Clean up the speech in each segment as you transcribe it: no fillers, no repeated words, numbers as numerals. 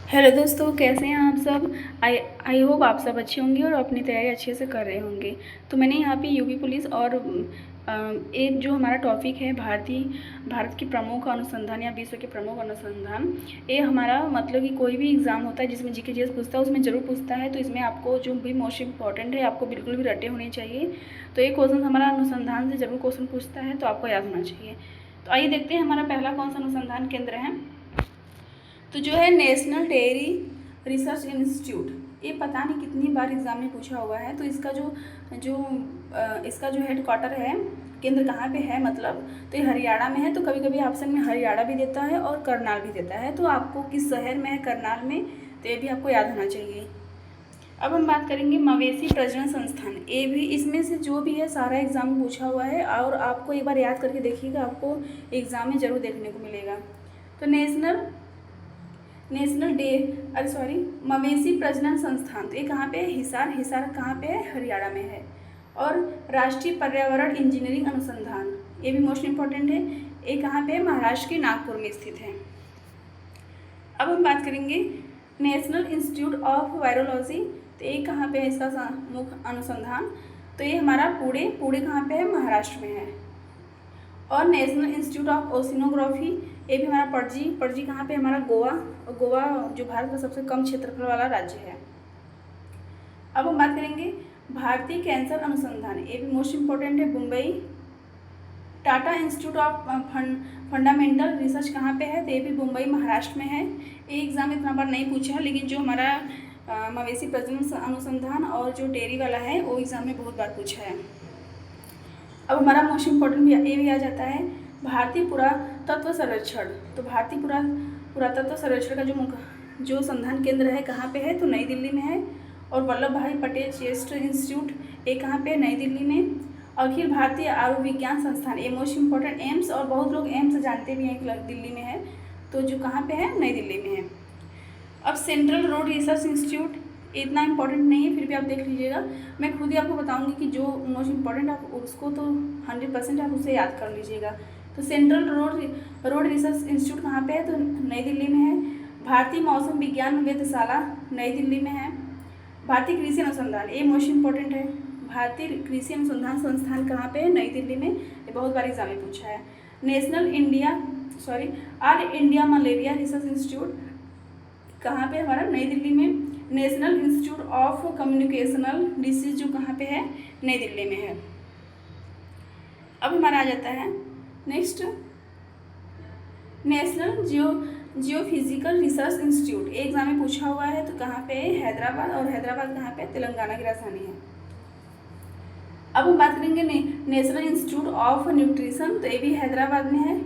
Hello दोस्तों, कैसे हैं आप सब। आई आई होप आप सब अच्छे होंगे और अपनी तैयारी अच्छे से कर रहे होंगे। तो मैंने यहाँ पे यूपी पुलिस और एक जो हमारा टॉपिक है भारत की प्रमुख अनुसंधान या विश्व के प्रमुख अनुसंधान, ये हमारा मतलब कि कोई भी एग्ज़ाम होता है जिसमें जीके जीएस पूछता है उसमें ज़रूर पूछता है। तो इसमें आपको जो भी मोस्ट इंपॉर्टेंट है आपको बिल्कुल भी रटे होने चाहिए। तो ये क्वेश्चन हमारा अनुसंधान से ज़रूर क्वेश्चन पूछता है, तो आपको याद होना चाहिए। तो आइए देखते हैं हमारा पहला कौन सा अनुसंधान केंद्र है। तो जो है नेशनल डेयरी रिसर्च इंस्टीट्यूट, ये पता नहीं कितनी बार एग्ज़ाम में पूछा हुआ है। तो इसका जो हेडक्वार्टर है, केंद्र कहाँ पे है मतलब, तो ये हरियाणा में है। तो कभी कभी ऑप्शन में हरियाणा भी देता है और करनाल भी देता है। तो आपको किस शहर में है करनाल में, तो ये भी आपको याद होना चाहिए। अब हम बात करेंगे मवेशी प्रजनन संस्थान। ये भी इसमें से जो भी है सारा एग्जाम में पूछा हुआ है और आपको एक बार याद करके देखिएगा, आपको एग्ज़ाम में ज़रूर देखने को मिलेगा। तो मवेशी प्रजनन संस्थान, तो ये कहाँ पे है? हिसार कहाँ पे है? हरियाणा में है। और राष्ट्रीय पर्यावरण इंजीनियरिंग अनुसंधान, ये भी मोस्ट इम्पॉर्टेंट है। ये कहाँ पे है? महाराष्ट्र के नागपुर में स्थित है। अब हम बात करेंगे नेशनल इंस्टीट्यूट ऑफ वायरोलॉजी, तो ये कहाँ पे है इसका मुख्य अनुसंधान, तो ये हमारा पुणे कहाँ पे है? महाराष्ट्र में है। और नेशनल इंस्टीट्यूट ऑफ ओशिनोग्राफी, ये भी हमारा पणजी कहाँ पे? हमारा गोवा जो भारत का सबसे कम क्षेत्रफल वाला राज्य है। अब हम बात करेंगे भारतीय कैंसर अनुसंधान, ये भी मोस्ट इम्पोर्टेंट है, Mumbai. Tata institute of fundamental research कहाँ पे है? तो ये भी मुंबई महाराष्ट्र में है। ये एग्ज़ाम इतना बार नहीं पूछा है, लेकिन जो हमारा मवेशी प्रजनन अनुसंधान और जो डेयरी वाला है वो एग्ज़ाम में बहुत बार पूछा है। अब हमारा मोस्ट इम्पोर्टेंट ये भी आ जाता है भारतीय पुरातत्व सर्वेक्षण। तो भारतीय पुरातत्व सर्वेक्षण का जो संधान केंद्र है कहाँ पे है? तो नई दिल्ली में है। और वल्लभ भाई पटेल चेस्ट इंस्टीट्यूट, ये कहाँ पे है? नई दिल्ली में। अखिल भारतीय आयुर्विज्ञान संस्थान, ये मोस्ट इम्पोर्टेंट एम्स, और बहुत लोग एम्स जानते भी हैं कि दिल्ली में है, तो जो कहाँ पे है? नई दिल्ली में है। अब सेंट्रल रोड रिसर्च इंस्टीट्यूट, इतना इंपॉर्टेंट नहीं है, फिर भी आप देख लीजिएगा। मैं खुद ही आपको बताऊंगी कि जो मोस्ट इम्पॉर्टेंट आप उसको तो 100% आप उसे याद कर लीजिएगा। तो सेंट्रल रोड रिसर्च इंस्टीट्यूट कहाँ पे है? तो नई दिल्ली में है। भारतीय मौसम विज्ञान वेधशाला नई दिल्ली में है। भारतीय कृषि अनुसंधान, ये मोस्ट इम्पॉर्टेंट है, भारतीय कृषि अनुसंधान संस्थान कहाँ पे है? नई दिल्ली में। ये बहुत बार एग्जाम में पूछा है। All India malaria research institute कहाँ पे? हमारा नई दिल्ली में। National institute of communicational disease जो कहाँ पे है? नई दिल्ली में है। अब हमारा आ जाता है next national geophysical research institute, exam में पूछा हुआ है। तो कहाँ पे है? हैदराबाद। और हैदराबाद कहाँ पे? तेलंगाना की राजधानी है। अब हम बात करेंगे नेशनल इंस्टीट्यूट ऑफ न्यूट्रिशन, तो ये भी हैदराबाद में है।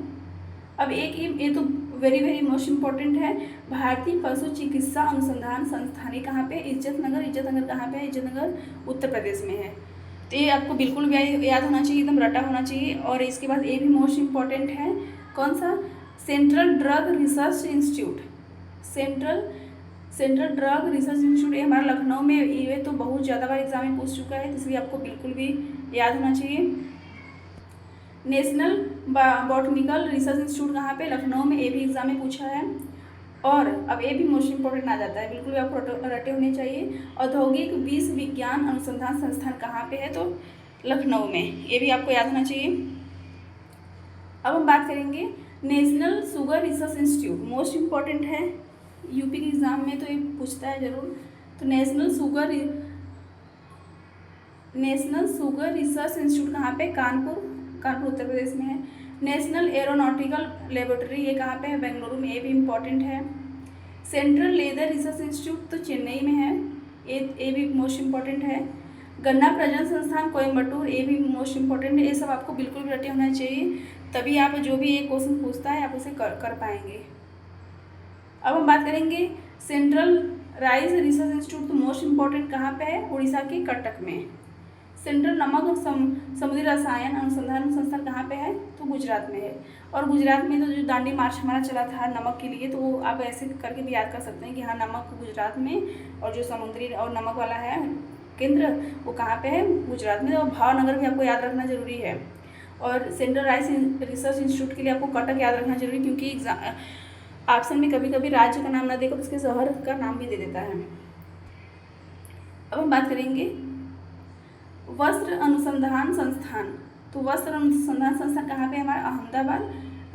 अब ये तो वेरी मोस्ट इम्पॉर्टेंट है, भारतीय पशु चिकित्सा अनुसंधान संस्थान, ये कहाँ पे? इज्जतनगर कहाँ पे है? इज्जतनगर उत्तर प्रदेश में है। तो ये आपको बिल्कुल भी याद होना चाहिए, एकदम रटा होना चाहिए। और इसके बाद ये भी मोस्ट इम्पॉर्टेंट है, कौन सा? Central drug research institute. Central drug research institute, ये हमारा लखनऊ में, ये तो बहुत ज़्यादा बार एग्जाम में पूछ चुका है, इसलिए आपको बिल्कुल भी याद होना चाहिए। नेशनल बॉटनिकल रिसर्च इंस्टीट्यूट कहाँ पे? लखनऊ में, ये भी एग्जाम में पूछा है। और अब ये भी मोस्ट इम्पोर्टेंट आ जाता है, बिल्कुल आपको रटे होने चाहिए। औद्योगिक विष विज्ञान अनुसंधान संस्थान कहाँ पे है? तो लखनऊ में, ये भी आपको याद होना चाहिए। अब हम बात करेंगे national sugar research institute, most important है, यूपी के एग्जाम में तो ये पूछता है जरूर। तो नेशनल शुगर रिसर्च इंस्टीट्यूट कहाँ पे? कानपुर उत्तर प्रदेश में है। नेशनल एरोनॉटिकल लेबोरेटरी, ये कहाँ पे है? बेंगलुरु में, ये भी इम्पॉर्टेंट है। सेंट्रल लेदर रिसर्च इंस्टीट्यूट तो चेन्नई में है, ये भी मोस्ट इम्पॉर्टेंट है। गन्ना प्रजनन संस्थान कोयम्बटूर, ये भी मोस्ट इम्पॉर्टेंट है। ये सब आपको बिल्कुल भी रटे होना चाहिए, तभी आप जो भी ये क्वेश्चन पूछता है आप उसे कर पाएंगे। अब हम बात करेंगे सेंट्रल राइस रिसर्च इंस्टीट्यूट, तो मोस्ट इम्पॉर्टेंट कहाँ पे है? उड़ीसा के कटक में। सेंट्रल नमक समुद्री रसायन अनुसंधान संस्थान कहाँ पे है? तो गुजरात में है। और गुजरात में तो जो दांडी मार्च हमारा चला था नमक के लिए, तो आप ऐसे करके भी याद कर सकते हैं कि हाँ, नमक गुजरात में, और जो समुद्री और नमक वाला है केंद्र वो कहाँ पे है? गुजरात में। और भावनगर भी आपको याद रखना जरूरी है। और सेंट्रल राइस रिसर्च इंस्टीट्यूट के लिए आपको कटक याद रखना जरूरी, क्योंकि ऑप्शन में कभी कभी राज्य का नाम ना देकर उसके शहर का नाम भी दे देता है। अब हम बात करेंगे वस्त्र अनुसंधान संस्थान। तो वस्त्र अनुसंधान संस्थान कहाँ पे है हमारा? अहमदाबाद।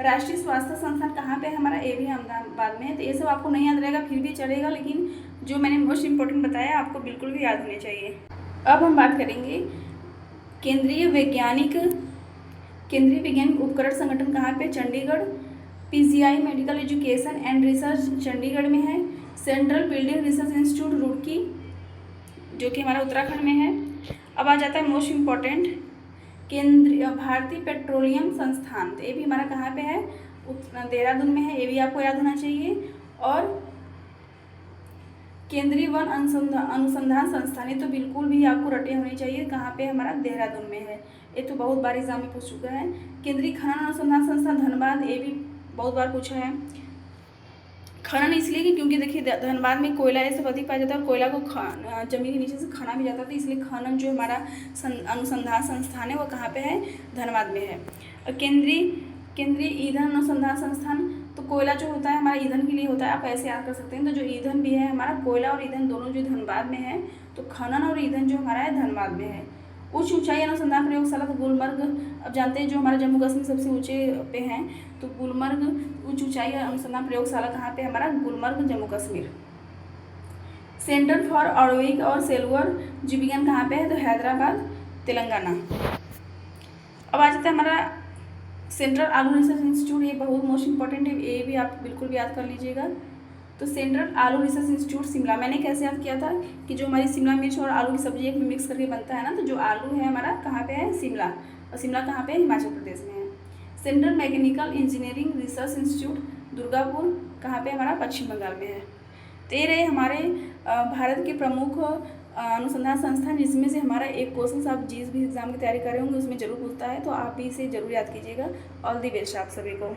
राष्ट्रीय स्वास्थ्य संस्थान कहाँ पे है हमारा? ये भी अहमदाबाद में है। तो ये सब आपको नहीं याद रहेगा फिर भी चलेगा, लेकिन जो मैंने मोस्ट इंपॉर्टेंट बताया आपको बिल्कुल भी याद होने चाहिए। अब हम बात करेंगे केंद्रीय वैज्ञानिक उपकरण संगठन कहाँ पे? Chandigarh. PGI medical education and research Chandigarh में है। Central building research institute Roorkee जो कि हमारा उत्तराखंड में है। अब आ जाता है मोस्ट इम्पॉर्टेंट केंद्रीय भारतीय पेट्रोलियम संस्थान। तो ये भी हमारा कहाँ पे है? देहरादून में है, ये भी आपको याद होना चाहिए। और केंद्रीय वन अनुसंधान संस्थान, ये तो बिल्कुल भी आपको रटे होने चाहिए, कहाँ पे हमारा? देहरादून में है। ये तो बहुत बार एग्जाम में पूछ चुका है। केंद्रीय खनन अनुसंधान संस्थान धनबाद, ये भी बहुत बार पूछा है। खनन इसलिए कि क्योंकि देखिए धनबाद में कोयला ये सब अधिक पाया जाता है और कोयला को जमीन के नीचे से खाना भी जाता था, इसलिए खनन जो हमारा अनुसंधान संस्थान है वो कहाँ पे है? धनबाद में है। और केंद्रीय ईंधन अनुसंधान संस्थान, तो कोयला जो होता है हमारा ईंधन के लिए होता है, आप ऐसे याद कर सकते हैं। तो जो ईंधन भी है हमारा, कोयला और ईंधन दोनों जो धनबाद में है, तो खनन और ईंधन जो हमारा है धनबाद में है। उच्च ऊंचाई अनुसंधान प्रयोगशाला, तो गुलमर्ग, अब जानते हैं जो हमारा जम्मू कश्मीर सबसे ऊंचे पे हैं, तो गुलमर्ग उच्च ऊंचाई अनुसंधान प्रयोगशाला कहाँ पे? हमारा गुलमर्ग जम्मू कश्मीर। सेंटर फॉर आणविक और सेलुलर जीवविज्ञान कहाँ पे है? तो हैदराबाद तेलंगाना। अब आ जाता है हमारा सेंट्रल आलू रिसर्च इंस्टीट्यूट, ये बहुत मोस्ट इंपॉर्टेंट है, ये भी आप बिल्कुल भी याद कर लीजिएगा। तो सेंट्रल आलू रिसर्च इंस्टीट्यूट शिमला, मैंने कैसे याद किया था कि जो हमारी शिमला मिर्च और आलू की सब्जी एक में मिक्स करके बनता है ना, तो जो आलू है हमारा कहाँ पे है? शिमला। और शिमला कहाँ पे है? हिमाचल प्रदेश में है। Central mechanical engineering research institute Durgapur कहाँ पे? हमारा पश्चिम बंगाल में है। तो ये रहे हमारे भारत के प्रमुख अनुसंधान संस्थान, जिसमें से हमारा एक क्वेश्चन आप जिस भी एग्जाम की तैयारी कर रहे होंगे उसमें जरूर पूछता है, तो आप भी इसे जरूर याद कीजिएगा। ऑल दी बेस्ट आप सभी को।